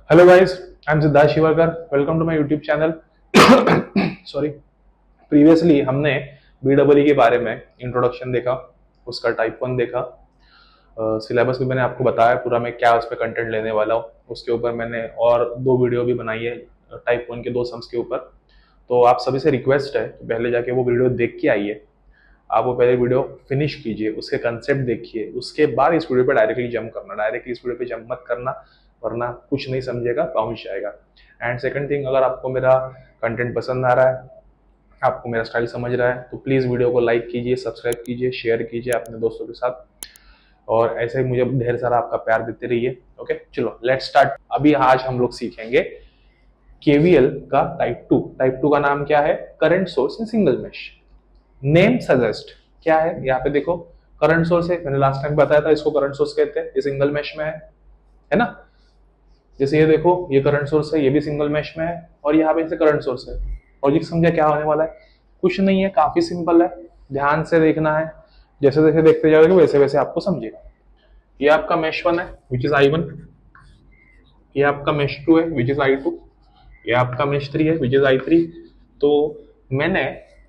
Hello guys, I am Siddharth Shivakar. Welcome to my YouTube channel. Sorry. Previously हमने BW के बारे में इंट्रोडक्शन देखा, उसका टाइप 1 देखा। सिलेबस भी मैंने आपको बताया पूरा, मैं क्या उस पर कंटेंट लेने वाला हूँ। उसके ऊपर मैंने और 2 वीडियो भी बनाई है टाइप 1 के 2 सम्स के ऊपर। तो आप सभी से रिक्वेस्ट है कि पहले जाके वो वीडियो देख के आइए। आप वो पहले वीडियो फिनिश कीजिए, उसके कंसेप्ट देखिए, उसके बाद इस वीडियो पे डायरेक्टली जंप करना। डायरेक्टली इस वीडियो पे जंप मत करना, वरना कुछ नहीं समझेगा, बाउंस जाएगा। एंड सेकंड थिंग, अगर आपको मेरा कंटेंट पसंद आ रहा है, आपको मेरा स्टाइल समझ रहा है, तो प्लीज़ वीडियो को लाइक कीजिए, सब्सक्राइब कीजिए, शेयर कीजिए अपने दोस्तों के साथ। और ऐसे ही मुझे ढेर सारा आपका प्यार देते रहिए। ओके, चलो लेट्स स्टार्ट। अभी आज हम लोग सीखेंगे केवीएल का टाइप 2 का नाम क्या है? Current source in single mesh. Name suggest क्या है? यहाँ पे देखो, करंट सोर्स है। मैंने लास्ट टाइम बताया था इसको करंट सोर्स कहते हैं। ये सिंगल मेश में है ना। जैसे ये देखो, ये करंट सोर्स है, ये भी सिंगल मेश में है, और यहाँ पे इसे करंट सोर्स है। लॉजिक समझा क्या होने वाला है? कुछ नहीं है, काफी सिंपल है। ध्यान से देखना है, जैसे जैसे देखते जाओगे वैसे वैसे आपको समझेगा। ये आपका मेश 1 है विच इज I1। ये आपका मेश 2 है विच इज I2। ये आपका मेश 3 है विच इज I3। तो मैंने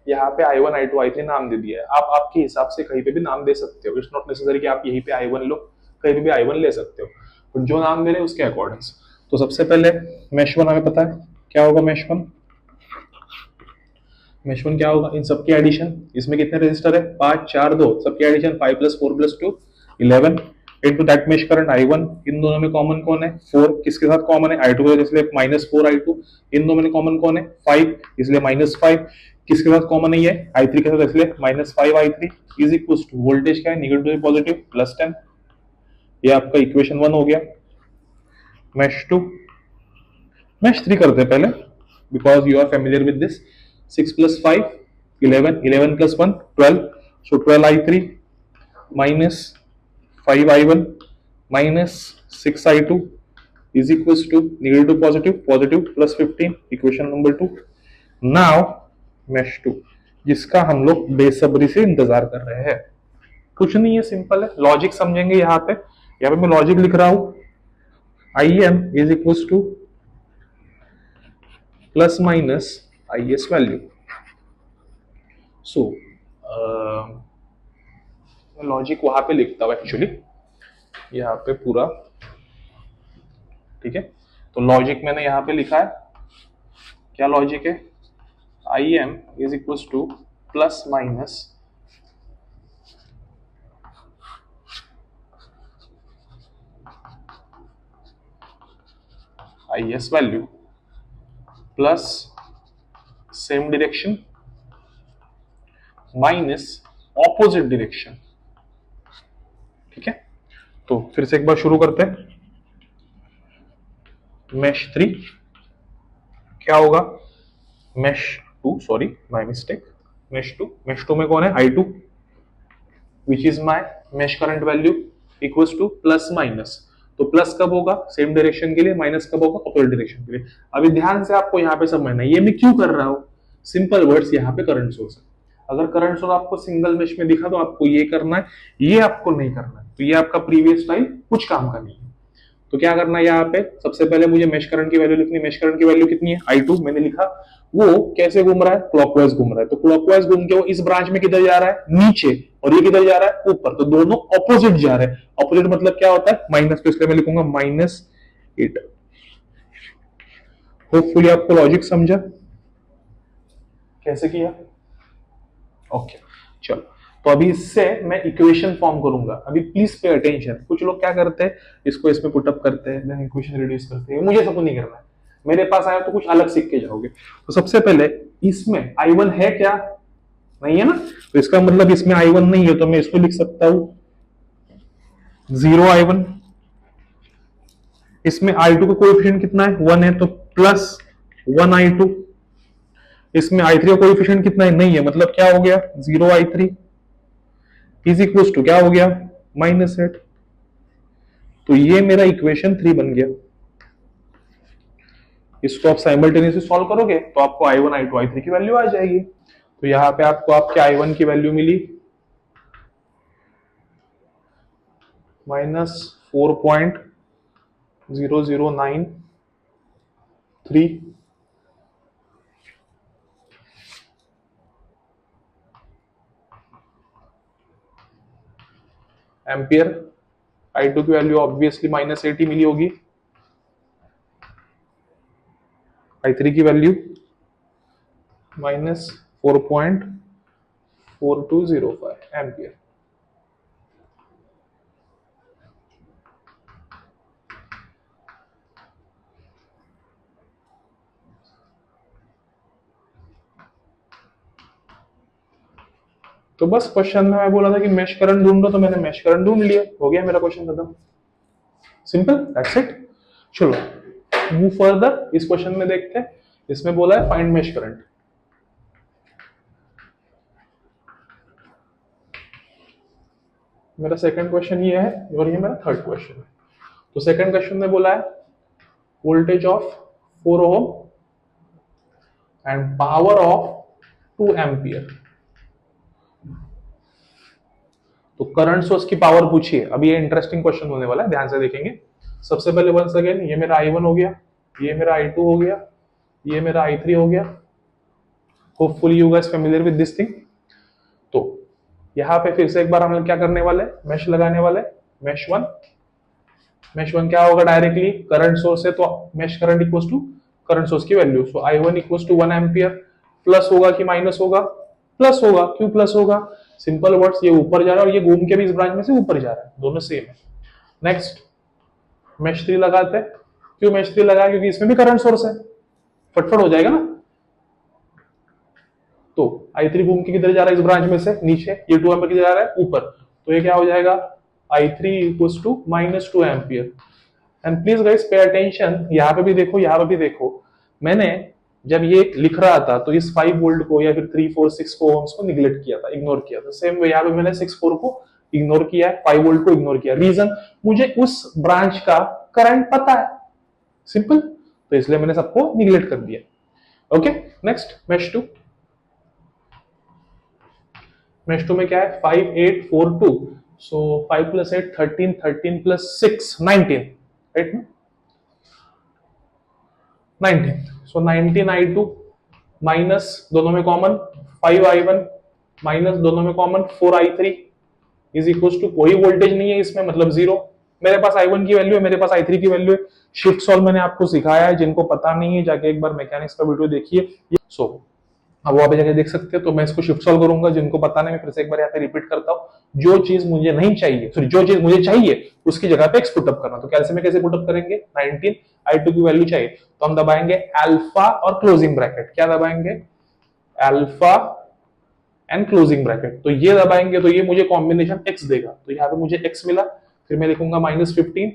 यहाँ पे I1 I2 I3 नाम दे दिया है। आप आपके हिसाब से कहीं पे भी नाम दे सकते हो। इट्स नॉट नेसेसरी कि आप यहीं पे I1 लो, कहीं पे भी I1 ले सकते हो, तो जो नाम दे रहे हैं उसके अकॉर्डिंग। तो सबसे पहले मेश 1 हमें पता है क्या होगा। मेश 1 क्या होगा? इन सबके एडिशन। इसमें कितने रजिस्टर है? 5 4 2, सबके addition 5 + 4 + 2 11 into that mesh current I1। इन दोनों में कॉमन कौन है? 4। किसके साथ कॉमन है? I2 के, इसलिए -4 I2। इन दोनों में कॉमन कौन है? 5, इसलिए -5। किसके साथ कॉमन है? ये I3 के साथ, इसलिए -5 I3 is equal to voltage क्या है? Negative positive +10। ये आपका इक्वेशन 1 हो गया। मेश 2, मेश 3 करते हैं पहले, because you are familiar with this. 6 + 5 11, 11 + 1 12, so 12 I3 minus 5 I1 minus 6 I2 is equals to negative positive plus 15, equation number 2। Now mesh 2, जिसका हम लोग बेसब्री से इंतजार कर रहे हैं। कुछ नहीं है, सिंपल है। लॉजिक समझेंगे। यहाँ पे मैं लॉजिक लिख रहा हूं। IM is equals to plus minus IS value. So logic वहां पे लिखता हूं एक्चुअली, यहाँ पे पूरा। ठीक है, तो लॉजिक मैंने यहाँ पे लिखा है। क्या लॉजिक है? IM is equal two plus minus IS value plus same direction minus opposite direction. ठीक है, तो फिर से एक बार शुरू करते हैं। मेश 3 क्या होगा? Mesh 2, sorry my mistake. Mesh 2 में कौन है? I2 which is my mesh current value equals two plus minus. तो प्लस कब होगा? सेम डायरेक्शन के लिए। माइनस कब होगा? अपोजिट डायरेक्शन के लिए। अभी ध्यान से आपको यहाँ पे समझना है, ये मैं क्यों कर रहा हूँ। सिंपल वर्ड्स, यहाँ पे करंट सोर्स है। अगर करंट सोर्स आपको सिंगल मेश में दिखा तो आपको ये करना है, ये आपको नहीं करना है। तो ये आपका प्रीवियस टाइम कुछ काम का नहीं है। तो क्या करना है? यहाँ पे सबसे पहले मुझे मेश करंट की वैल्यू लिखनी है। मेश करंट की वैल्यू कितनी है? I2 मैंने लिखा। वो कैसे घूम रहा है? क्लॉकवाइज घूम रहा है। तो क्लॉकवाइज घूम के वो इस ब्रांच में किधर जा रहा है? नीचे। और ये किधर जा रहा है? ऊपर। तो दोनों ऑपोजिट जा रहे हैं। ऑपोजिट मतलब क्या होता है? माइनस। तो इसलिए मैं लिखूंगा -8। होपफुली आपको लॉजिक समझा कैसे किया। ओके, चलो। तो अभी इससे मैं इक्वेशन फॉर्म करूंगा। अभी प्लीज पे अटेंशन। कुछ लोग क्या करते हैं, इसको इसमें पुटअप करते हैं, देन इक्वेशन रिड्यूस करते हैं। मुझे सब नहीं करना है। मेरे पास आया तो कुछ अलग सीख के जाओगे। तो सबसे पहले इसमें I1 है क्या? नहीं है ना। तो इसका मतलब इसमें I1 नहीं है, तो मैं इसको लिख सकता हूं 0 I1। इसमें I2 का कोएफिशिएंट कितना है? 1 है, तो प्लस 1 I2। इसमें I3 का कोएफिशिएंट कितना है? नहीं है, मतलब क्या हो गया? 0 I3 इज इक्वल टू क्या हो गया? -8। तो ये मेरा इक्वेशन 3 बन गया। इसको आप साइमल्टेनियसली सॉल्व करोगे तो आपको I1 I2 I3 की वैल्यू आ जाएगी। तो यहाँ पे आपको आपके I1 की वैल्यू मिली -4.009 3 एम्पियर। I2 की वैल्यू ऑब्वियसली -80 मिली होगी। I3 की वैल्यू -4.4205 एम्पियर। तो बस क्वेश्चन में मैं बोला था कि मेश करंट ढूंढो, तो मैंने मेश करंट ढूंढ लिया, हो गया मेरा क्वेश्चन खत्म। Simple, that's it. चलो मूव फर्दर, इस क्वेश्चन में देखते हैं। इसमें बोला है फाइंड मेश करंट। मेरा सेकंड क्वेश्चन ये है और ये मेरा थर्ड क्वेश्चन है। तो सेकंड क्वेश्चन में बोला है voltage of 4 ohm and power of 2 ampere. तो करंट सोर्स की पावर पूछिए। अभी ये इंटरेस्टिंग क्वेश्चन होने वाला है, ध्यान से देखेंगे। सबसे पहले वंस अगेन, ये मेरा I1 हो गया, ये मेरा I2 हो गया, ये मेरा I3 हो गया। Hopefully you guys familiar with this thing. तो यहाँ पे फिर से एक बार हम लोग क्या करने वाले, मेश लगाने वाले। मेश वन, मेश वन क्या होगा, डायरेक्टली करंट सोर्स है तो mesh current equals to current source की value. So I1 equals to 1 ampere. Plus होगा कि माइनस होगा, प्लस होगा। क्यों प्लस होगा, सिंपल वर्ड्स, ये ऊपर जा रहा है और ये घूम के भी इस ब्रांच में से ऊपर जा रहा है, दोनों सेम है। नेक्स्ट मेश 3 लगाते हैं। क्यों मेश 3 लगाया, क्योंकि इसमें भी करंट सोर्स है, फटफट हो जाएगा ना। तो I3 घूम के किधर जा रहा है, इस ब्रांच में से नीचे, ये 2 एम्पियर किधर जा रहा है, ऊपर। तो ये क्या हो जाएगा, I3 equals to -2 ampere. And please guys pay attention, यहाँ पे भी देखो, यहाँ पे भी देखो। मैंने जब ये लिख रहा था तो इस 5 वोल्ट को या फिर 3, 4, 6 को ओम्स को निगलेक्ट किया था, इग्नोर किया था। सेम वे यहाँ पे मैंने 6, 4 को इग्नोर किया है, 5 वोल्ट को इग्नोर किया। रीजन, मुझे उस ब्रांच का करंट पता है, सिंपल। तो इसलिए मैंने सबको निगलेक्ट कर दिया। Okay, next mesh 2। मेश 2 में क्या है, 5, 8, 4, 2। सो 5 + 8 13, 13 + 6 19, राइट ना, 19। सो 19 I2 माइनस दोनों में कॉमन 5 I1 माइनस दोनों में common 4 I3 is equal to, कोई वोल्टेज नहीं है इसमें, मतलब जीरो। मेरे पास I1 की वैल्यू है, मेरे पास I3 की वैल्यू है। शिफ्ट सॉल्व मैंने आपको सिखाया है, जिनको पता नहीं है जाके एक बार मैकेनिक्स का वीडियो देखिए। सो अब वहां पे जाके देख सकते हैं। तो मैं इसको शिफ्ट सॉल्व करूंगा, जिनको पता नहीं, मैं फिर से एक बार यहाँ पे रिपीट करता हूँ। जो चीज मुझे नहीं चाहिए, सॉरी जो चीज मुझे चाहिए उसकी जगह पे एक्स पुटअप करना। तो कैलसी में कैसे पुटअप करेंगे, 19 I2 की वैल्यू चाहिए तो हम दबाएंगे अल्फा और क्लोजिंग ब्रैकेट। क्या दबाएंगे, अल्फा एंड क्लोजिंग ब्रैकेट। तो ये दबाएंगे तो ये मुझे कॉम्बिनेशन एक्स देगा। तो यहाँ पे मुझे एक्स मिला, फिर मैं लिखूंगा -15।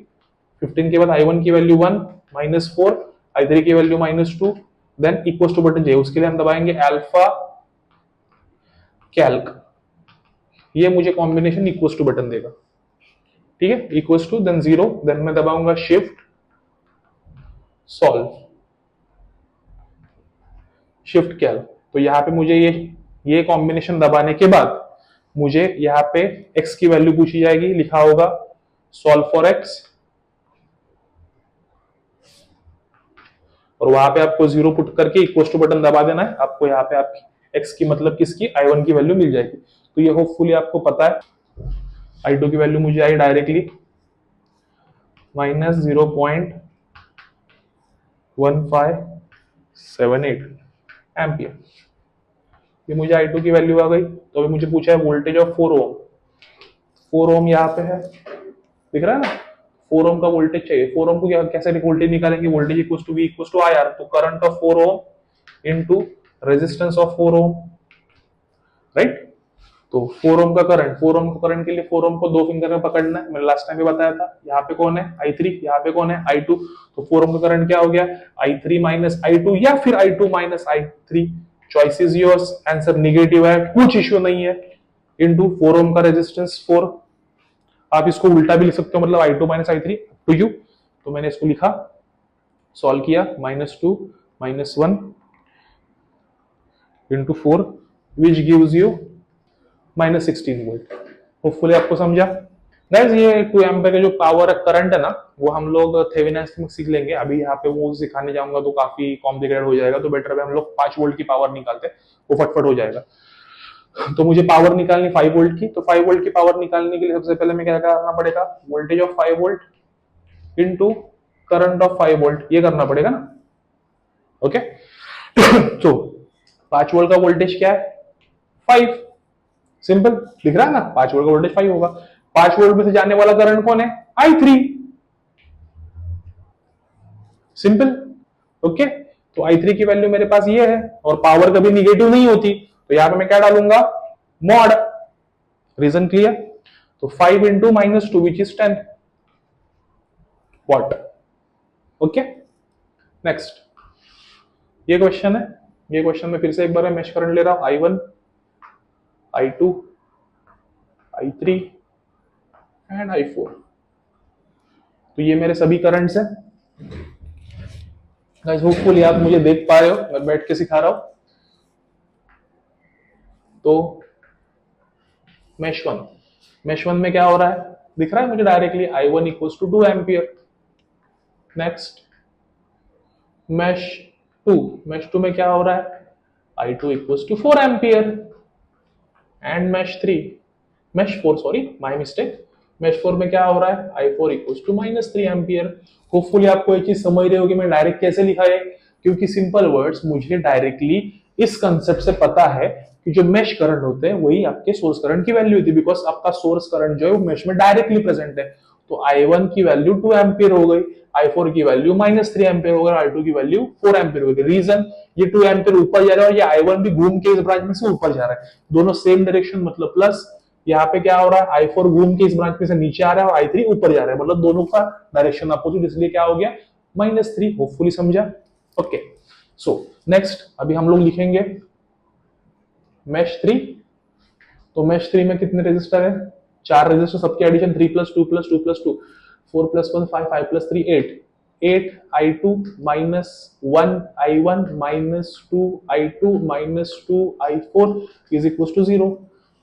15 के बाद I1 की वैल्यू 1, -4, I3 की value -2, then equal to button चाहिए, उसके लिए हम दबाएंगे अल्फा कैल्क। ये मुझे कॉम्बिनेशन इक्वल टू बटन देगा, ठीक है, इक्वल टू देन 0, देन मैं दबाऊंगा शिफ्ट सॉल्व, शिफ्ट कैल्क। तो यहाँ पे मुझे ये कॉम्बिनेशन दबाने के बाद मुझे यहाँ पे x की वैल्यू पूछी जाएगी, लिखा होगा सॉल्व फॉर x, और वहां पे आपको 0 पुट करके इक्वल टू बटन दबा देना है। आपको यहाँ पे आपकी x की मतलब किसकी, I1 की वैल्यू मिल जाएगी। तो ये होपफुली आपको पता है। I2 की वैल्यू मुझे आई डायरेक्टली -0.1578 एम्पियर। ये मुझे I2 की वैल्यू आ गई। तो अभी मुझे पूछा है वोल्टेज ऑफ 4 ओम। 4 ओम यहाँ पे है, दिख रहा है ना, 4 ओम का वोल्टेज चाहिए। 4 ओम को कैसे वोल्टेज निकालेंगे, voltage equal to V equal to IR। तो current of 4 ohm into resistance of 4 ohm, right. तो 4 ओम का करंट, 4 ओम का करंट के लिए 4 ओम को 2 फिंगर में पकड़ना है, मैंने लास्ट टाइम भी बताया था। यहाँ पे कौन है, I3, यहाँ पे कौन है, I2। तो 4 ओम का करंट क्या हो गया, I3 माइनस I2 या फिर I2 minus I3, choice is yours. Answer negative है, कुछ इश्यू नहीं है। इनटू 4 ओम का रेजिस्टेंस 4, आप इसको उल्टा भी लिख सकते हो, मतलब I2 minus I3 to you. तो मैंने इसको लिखा, सॉल्व किया, -2 -1 into 4 which gives you -16 volt. Hopefully आपको समझा। गाइस ये 2 एम्पीयर का जो पावर करंट है ना, वो हम लोग थेवेनिन्स में सीख लेंगे। अभी यहाँ पे वो सिखाने जाऊंगा तो काफी कॉम्प्लिकेटेड हो जाएगा, तो बेटर है हम लोग 5 वोल्ट की पावर निकालते हैं, वो फटफट हो जाएगा। तो मुझे पावर निकालनी 5 वोल्ट की, तो 5 वोल्ट की पावर निकालने के लिए सबसे पहले मैं क्या करना पड़ेगा, voltage of 5 volt into current of 5 volt, ये करना पड़ेगा ना। ओके तो 5 वोल्ट का वोल्टेज क्या है, 5। सिंपल दिख रहा है ना, 5 वोल्ट का वोल्टेज 5 होगा। 5 वोल्ट में से जाने वाला करंट कौन है, I3। सिंपल। ओके तो I3 की वैल्यू मेरे पास ये है, और पावर कभी निगेटिव नहीं होती, तो यहां पे मैं क्या डालूंगा, मॉड। Reason clear. तो 5 into -2 which is 10 watt. Okay next ये क्वेश्चन है। ये क्वेश्चन में फिर से एक बार मैं मेश करंट ले रहा हूं, I1 I2 I3 and I4। तो ये मेरे सभी करंट्स हैं। गाइस होपफुली आप मुझे देख पा रहे हो, मैं बैठ के सिखा रहा हूं। तो मेश वन में क्या हो रहा है, दिख रहा है मुझे directly, I1 equals to 2 ampere. Next mesh two में क्या हो रहा है, I2 equals to 4 ampere. And mesh four sorry my mistake, mesh 4 में क्या हो रहा है, I4 equals to -3 ampere. Hopefully आपको एक चीज समझ रहे हो कि मैं डायरेक्ट कैसे लिखा है, क्योंकि सिंपल वर्ड्स मुझे डायरेक्टली इस कंसेप्ट से पता है कि जो मेश करंट होते हैं वही आपके सोर्स करंट की वैल्यू होती है, बिकॉज आपका सोर्स करंट जो है वो मेश में डायरेक्टली प्रेजेंट है। तो I1 की वैल्यू 2 एम्पियर हो गई, I4 की वैल्यू -3 एम्पियर हो गई, I2 की वैल्यू 4 एम्पियर हो गई। रीजन, ये 2 एम्पियर ऊपर जा रहा है और ये I1 भी घूम के इस ब्रांच में से ऊपर जा रहा है, दोनों सेम डायरेक्शन, मतलब प्लस। यहाँ पे क्या हो रहा है, I4 घूम के इस ब्रांच में से नीचे आ रहा है और I3 ऊपर जा रहा है, मतलब दोनों का डायरेक्शन अपोजिट, इसलिए क्या हो गया, -3। होपफुली समझा। ओके सो नेक्स्ट अभी हम लोग लिखेंगे मेश 3। तो मेश 3 में कितने रेजिस्टर है, 4 रेजिस्टर, सबके addition 3 + 2 + 2 + 2 4 + 1 5 5 + 3 8 8 I2 -1 I1 -2 I2 -2 I4 is equal to 0।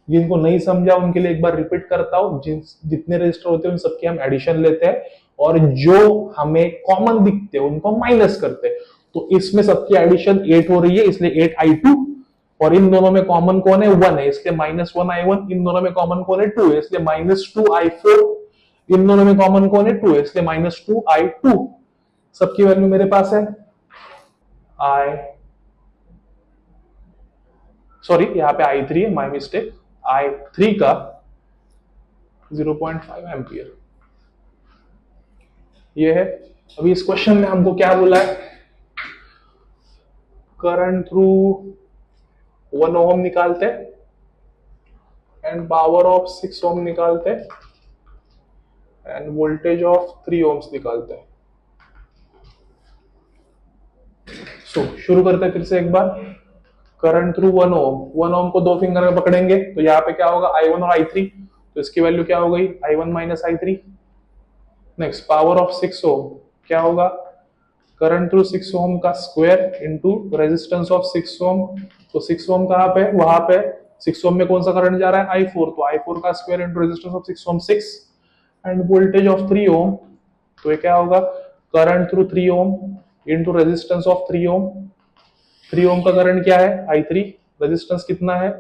जिनको नहीं समझा उनके लिए एक बार रिपीट करता हूं, जितने रजिस्टर होते हैं उन सबके हम एडिशन लेते हैं और जो हमें कॉमन दिखते हैं उनको माइनस करते हैं। तो इसमें सबकी एडिशन 8 हो रही है, इसलिए 8 I2, और इन दोनों में कॉमन कौन है, 1 है, इसलिए -1 I1। इन दोनों में कॉमन कौन है, 2 है, इसलिए -2 I4। इन दोनों में कॉमन कौन है, 2 है, इसलिए -2 I2। सबकी वैल्यू मेरे पास है यहाँ पे I3 है, माय मिस्टेक, I3 का 0.5 एम्पियर ये है। अभी इस क्वेश्चन में हमको क्या बोला है, करंट थ्रू 1 ओम निकालते एंड पावर ऑफ 6 ओम निकालते एंड वोल्टेज ऑफ 3 ओम्स निकालते हैं। सो शुरू करते हैं फिर से एक बार। करंट थ्रू 1 ओम को 2 फिंगर में पकड़ेंगे, तो यहाँ पे क्या होगा, I1 और I3, तो इसकी वैल्यू क्या हो गई, I1 - I3। Next power of 6 ओम क्या होगा, करंट थ्रू 6 ओम का स्क्वायर इनटू रेजिस्टेंस ऑफ 6 ओम। तो 6 ओम कहां पे, वहां पे 6 ओम में कौन सा करंट जा रहा है, I4, तो I4 का square into resistance of 6 ohm 6 and voltage of 3 ohm. तो ये क्या होगा, current through 3 ohm into resistance of 3 ohm. 3 ohm का करंट क्या है, I3, रेजिस्टेंस कितना है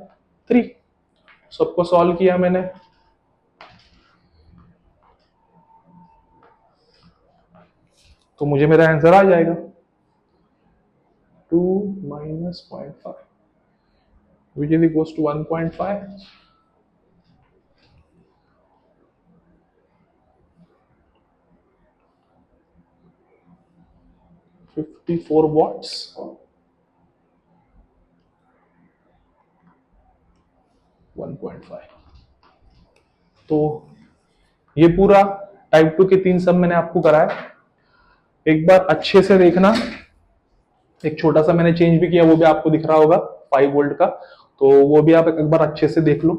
3। सबको सॉल्व किया मैंने, तो मुझे मेरा आंसर आ जाएगा 2 - 0.5 which is equals to 1.5। 54 watts। 1.5। तो ये पूरा टाइप 2 के 3 सम मैंने आपको कराया, एक बार अच्छे से देखना। एक छोटा सा मैंने चेंज भी किया, वो भी आपको दिख रहा होगा 5 वोल्ट का, तो वो भी आप एक बार अच्छे से देख लो।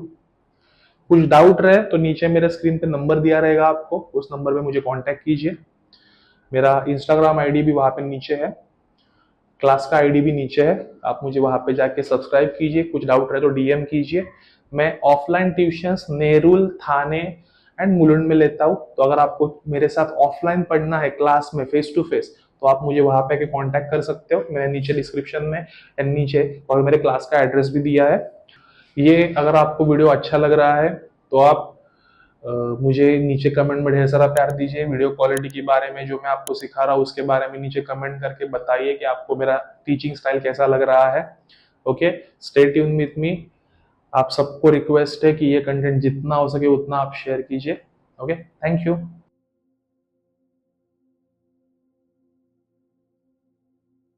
कुछ डाउट रहे तो नीचे मेरे स्क्रीन पे नंबर दिया रहेगा, आपको उस नंबर पे मुझे कांटेक्ट कीजिए। मेरा इंस्टाग्राम आईडी भी वहां पे नीचे है, क्लास का आईडी भी नीचे है, आप मुझे वहां पे जाके सब्सक्राइब कीजिए। कुछ डाउट रहे तो डीएम कीजिए। मैं offline tuitions Nerul, Thane and Mulund में लेता हूँ। तो अगर आपको मेरे साथ ऑफलाइन पढ़ना है क्लास में फेस टू फेस, तो आप मुझे वहां पे कांटेक्ट कर सकते हो। मैंने नीचे डिस्क्रिप्शन में एंड नीचे और मेरे क्लास का एड्रेस भी दिया है। ये अगर आपको वीडियो अच्छा लग रहा है तो आप मुझे नीचे कमेंट में ढेर सारा प्यार दीजिए। वीडियो क्वालिटी के बारे में जो मैं आपको सिखा रहा हूँ उसके बारे में नीचे कमेंट करके बताइए कि आपको मेरा टीचिंग स्टाइल कैसा लग रहा है। Okay, stay tune with me. आप सबको रिक्वेस्ट है कि ये कंटेंट जितना हो सके उतना आप शेयर कीजिए। Okay, thank you.